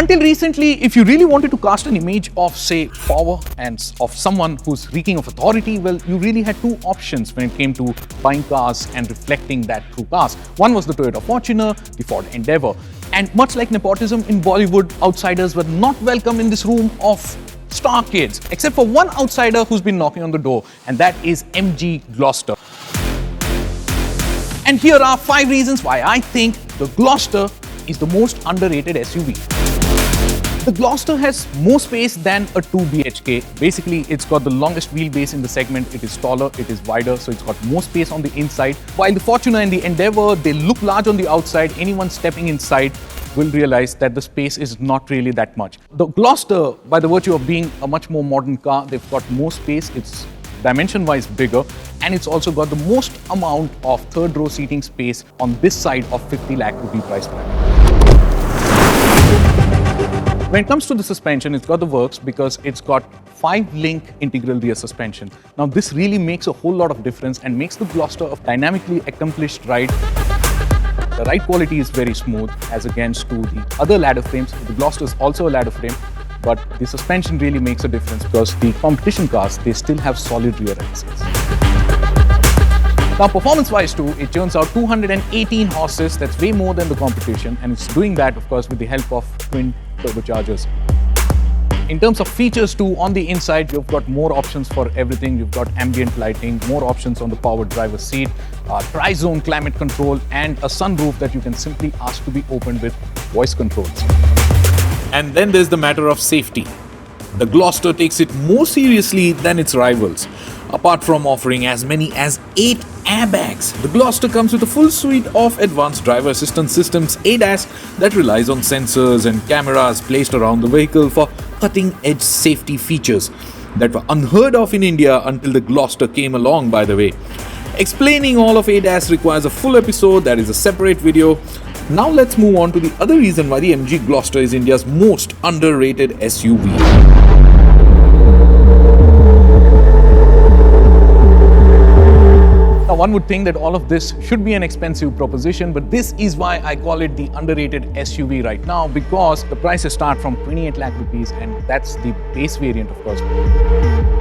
Until recently, if you really wanted to cast an image of, say, power and of someone who's reeking of authority, well, you really had two options when it came to buying cars and reflecting that through cars. One was the Toyota Fortuner, the Ford Endeavour. And much like nepotism in Bollywood, outsiders were not welcome in this room of star kids, except for one outsider who's been knocking on the door, and that is MG Gloster. And here are 5 reasons why I think the Gloster is the most underrated SUV. The Gloster has more space than a 2 BHK. Basically, it's got the longest wheelbase in the segment. It is taller, it is wider, so it's got more space on the inside. While the Fortuner and the Endeavour, they look large on the outside. Anyone stepping inside will realize that the space is not really that much. The Gloster, by the virtue of being a much more modern car, they've got more space. It's dimension-wise bigger, and it's also got the most amount of third-row seating space on this side of 50 lakh rupee price bracket. When it comes to the suspension, it's got the works because it's got 5-link integral rear suspension. Now, this really makes a whole lot of difference and makes the Gloster a dynamically accomplished ride. The ride quality is very smooth as against to the other ladder frames. The Gloster is also a ladder frame, but the suspension really makes a difference because the competition cars, they still have solid rear axles. Now, performance-wise too, it turns out 218 horses. That's way more than the competition, and it's doing that, of course, with the help of twin turbochargers. In terms of features too, on the inside, you've got more options for everything. You've got ambient lighting, more options on the power driver's seat, tri-zone climate control, and a sunroof that you can simply ask to be opened with voice controls. And then there's the matter of safety. The Gloster takes it more seriously than its rivals. Apart from offering as many as 8 airbags, the Gloster comes with a full suite of advanced driver assistance systems ADAS that relies on sensors and cameras placed around the vehicle for cutting-edge safety features that were unheard of in India until the Gloster came along, by the way. Explaining all of ADAS requires a full episode that is a separate video. Now let's move on to the other reason why the MG Gloster is India's most underrated SUV. Now, one would think that all of this should be an expensive proposition, but this is why I call it the underrated SUV right now, because the prices start from 28 lakh rupees, and that's the base variant, of course.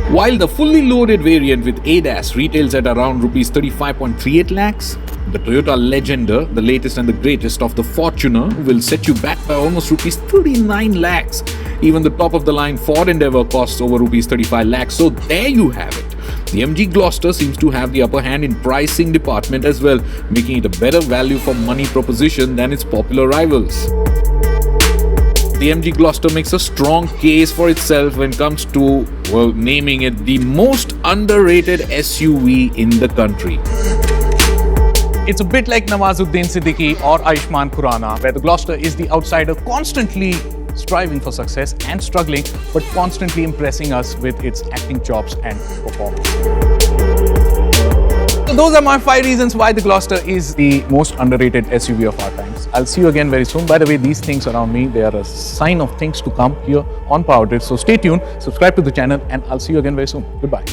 While the fully loaded variant with ADAS retails at around rupees 35.38 lakhs, the Toyota Legender, the latest and the greatest of the Fortuner, will set you back by almost rupees 39 lakhs. Even the top of the line Ford Endeavour costs over rupees 35 lakhs. So there you have it. The MG Gloster seems to have the upper hand in pricing department as well, making it a better value for money proposition than its popular rivals. The MG Gloster makes a strong case for itself when it comes to, well, naming it the most underrated SUV in the country. It's a bit like Nawazuddin Siddiqui or Ayushmann Khurrana, where the Gloster is the outsider constantly striving for success and struggling, but constantly impressing us with its acting chops and performance. So those are my 5 reasons why the Gloster is the most underrated SUV of our times. I'll see you again very soon. By the way, these things around me, they are a sign of things to come here on PowerDrift. So stay tuned, subscribe to the channel, and I'll see you again very soon. Goodbye.